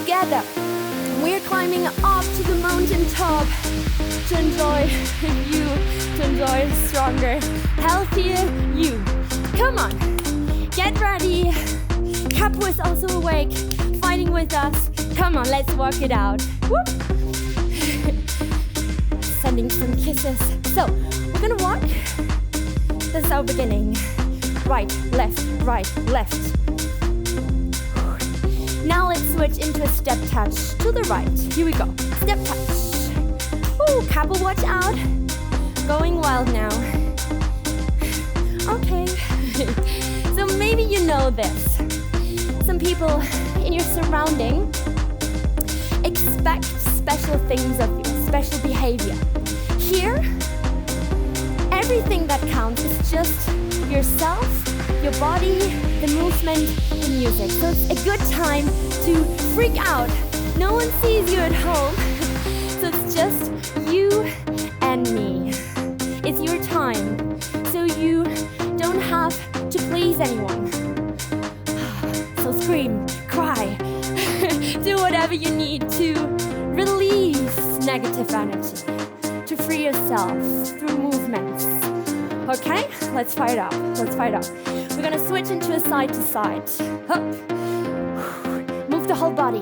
together. We're climbing up to the mountain top to enjoy you, to enjoy a stronger, healthier you. Come on, get ready. Capo is also awake, fighting with us. Come on, let's walk it out. Whoop. Sending some kisses. So, we're gonna walk. This is our beginning. Right, left, left. Now let's switch into a step touch to the right. Here we go. Step touch. Ooh, Capo, watch out. Going wild now. Okay. So maybe you know this. Some people in your surrounding expect special things of you, special behavior. Here, everything that counts is just yourself, your body, the movement, the music. So it's a good time to freak out. No one sees you at home. So it's just you and me. It's your time. So you don't have to please anyone. So scream, cry, do whatever you need to release negative energy, to free yourself through movements. Okay, let's fire it up, let's fire it up. We're gonna switch into a side to side. Up. Move the whole body.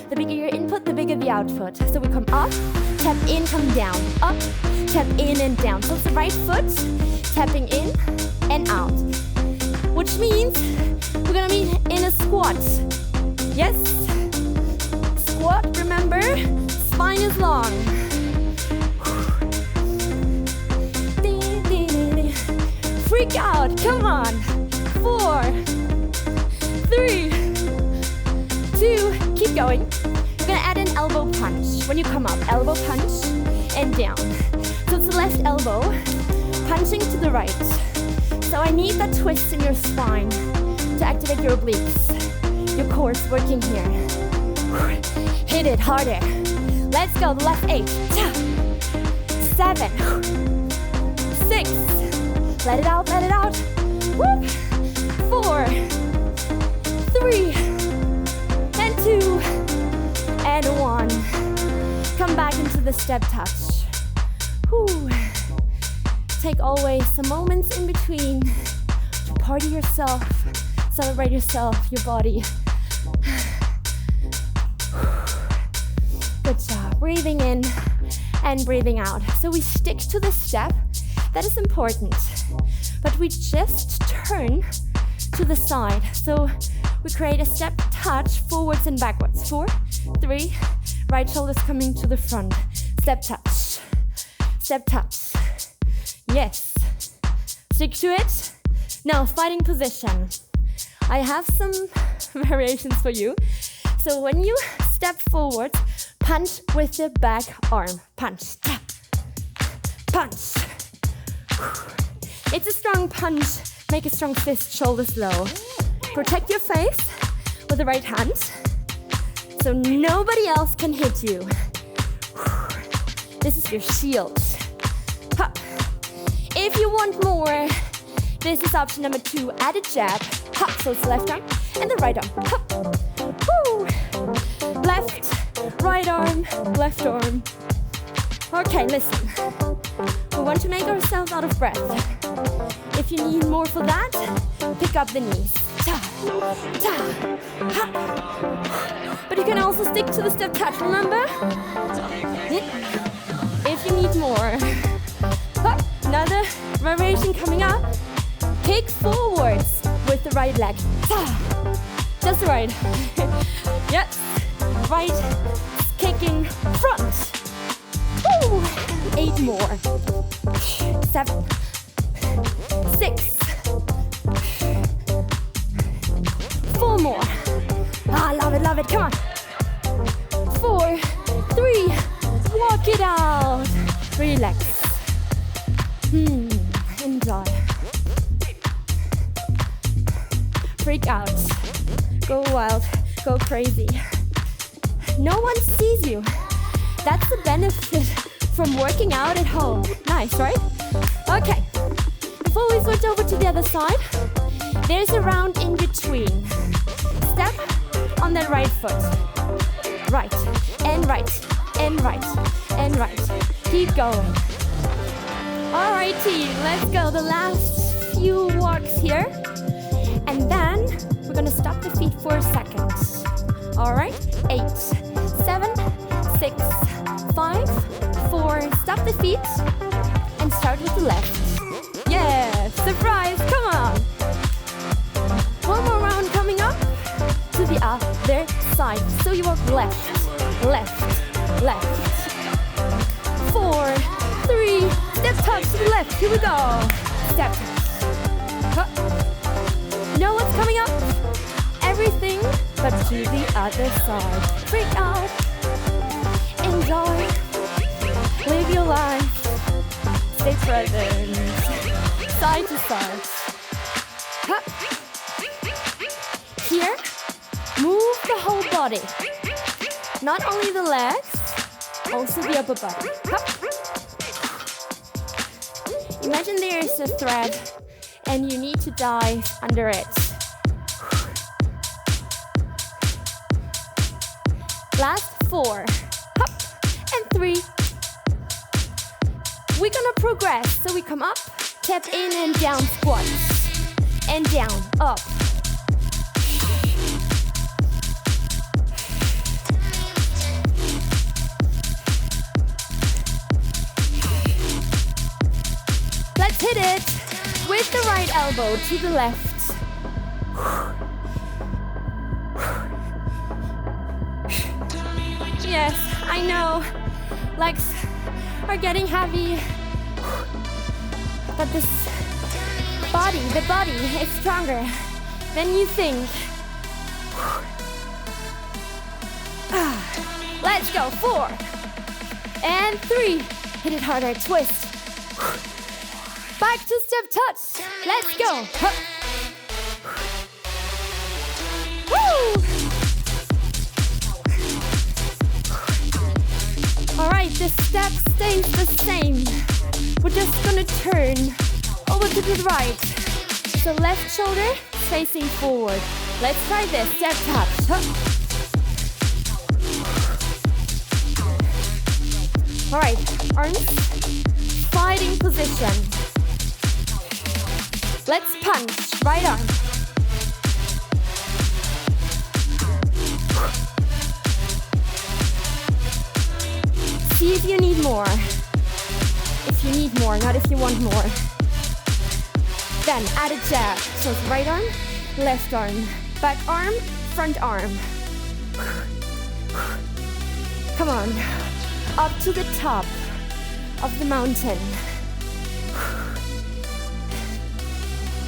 The bigger your input, the bigger the output. So we come up, tap in, come down. Up, tap in and down. So it's the right foot, tapping in and out. Which means we're gonna be in a squat. Yes? Squat, remember? Spine is long. Freak out, come on. 4, 3, 2, keep going. We're gonna add an elbow punch. When you come up, elbow punch and down. So it's the left elbow, punching to the right. So I need that twist in your spine to activate your obliques. Your core is working here. Hit it harder. Let's go, the left 8. 7, 6, let it out, let it out. Whoop. 4, 3, and 2, and 1. Come back into the step touch. Whew. Take always some moments in between to party yourself, celebrate yourself, your body. Good job. Breathing in and breathing out. So we stick to the step. That is important. But we just turn to the side. So we create a step touch forwards and backwards. 4, 3, right shoulder's coming to the front. Step touch. Step touch. Yes. Stick to it. Now, fighting position. I have some variations for you. So when you step forward, punch with the back arm. Punch. Tap. Punch. It's a strong punch. Make a strong fist, shoulders low. Protect your face with the right hand so nobody else can hit you. This is your shield. Ha. If you want more, this is option number 2. Add a jab. Ha. So it's the left arm and the right arm. Ha. Woo. Left, right arm, left arm. Okay, listen. We want to make ourselves out of breath. If you need more for that, pick up the knees. Ta, ta, ha. But you can also stick to the step touch, remember? If you need more. Ha. Another variation coming up. Kick forwards with the right leg. Ta. Just right. Yes. Right. Kicking front. Woo. 8 more. 7, 6, 4 more. Ah, love it, come on. 4, 3, walk it out. Relax. Enjoy. Freak out. Go wild, go crazy. No one sees you. That's the benefit from working out at home. Nice, right? Okay. Before we switch over to the other side, there's a round in between. Step on that right foot. right, and right, and right, and right. Keep going. Alrighty, let's go. The last few walks here. And then we're gonna stop the feet for a second. Alright, 8, 7, 6, 5, 4. Stop the feet and start with the left. Yeah, surprise, come on. One more round coming up to the other side. So you walk left, left, left. 4, 3, step touch to the left. Here we go. Step touch. You know what's coming up? Everything but to the other side. Freak out. Enjoy. Live your life. Stay present. Side to side. Here, move the whole body. Not only the legs, also the upper body. Imagine there is a thread and you need to dive under it. Last 4. And 3. We're gonna progress. So we come up, tap in and down squats. And down, up. Let's hit it with the right elbow to the left. Yes, I know, legs are getting heavy, but the body is stronger than you think. Let's go, 4 and 3. Hit it harder, twist. Back to step touch. Let's go. Woo! Alright, the step stays the same. We're just gonna turn over to the right. So left shoulder facing forward. Let's try this. Step touch. Alright, arms fighting position. Let's punch. Right arm. See if you need more. If you need more, not if you want more. Then add a jab. So it's right arm, left arm, back arm, front arm. Come on. Up to the top of the mountain.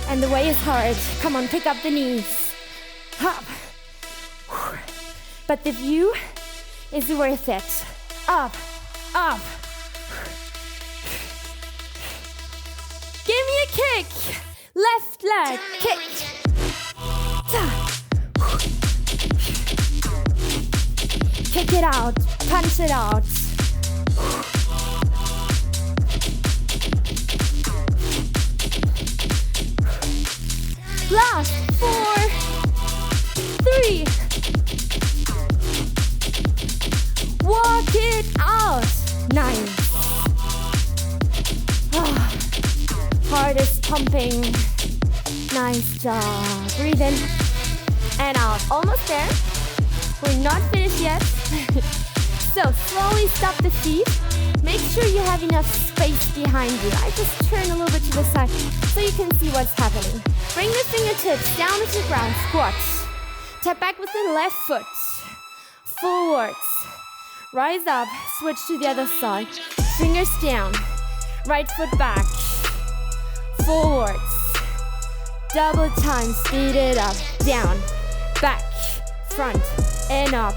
And the way is hard. Come on, pick up the knees. Up. But the view is worth it. Up. Up. Give me a kick. Left leg, kick. Kick it out. Punch it out. Last 4, 3. Walk it out. Nice. Heart is pumping. Nice job. Breathe in and out. Almost there. We're not finished yet. So slowly stop the feet. Make sure you have enough space behind you. I just turn a little bit to the side so you can see what's happening. Bring the fingertips down to the ground. Squat. Tap back with the left foot. Forwards. Rise up. Switch to the other side. Fingers down. Right foot back. Forwards. Double time. Speed it up. Down. Back. Front. And up.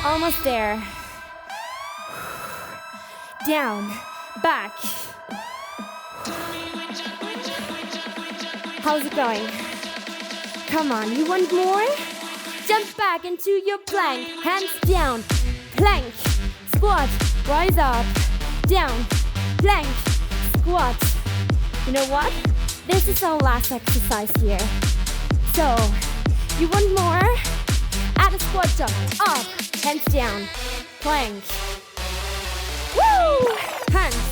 Almost there. Down. Back. How's it going? Come on, you want more? Jump back into your plank. Hands down. Plank. Squat. Rise up. Down. Plank. Squat. You know what? This is our last exercise here. So, You want more? Add a squat jump. Up, hands down. Plank. Woo! Hands.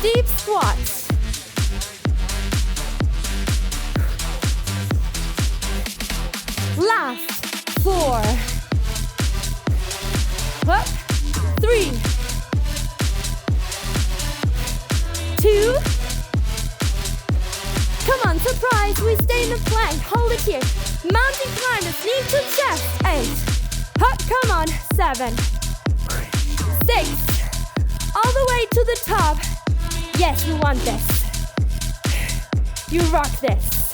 Deep squats. Last. 4. Up. 3. 2. Come on, surprise. We stay in the plank. Hold it here. Mountain climbers, knee to chest. 8. Up, come on. 7. 6. All the way to the top. Yes, you want this. You rock this.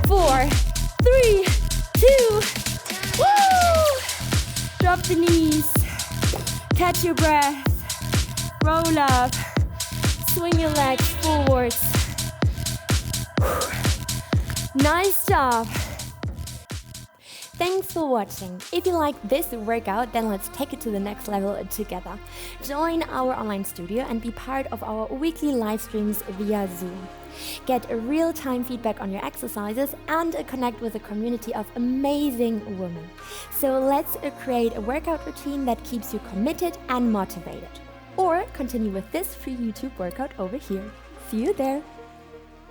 4, 3, 2. Woo! Drop the knees. Catch your breath. Roll up. Swing your legs forwards. Nice job. Thanks for watching. If you like this workout, then let's take it to the next level together. Join our online studio and be part of our weekly live streams via Zoom. Get real-time feedback on your exercises and connect with a community of amazing women. So let's create a workout routine that keeps you committed and motivated. Or continue with this free YouTube workout over here. See you there.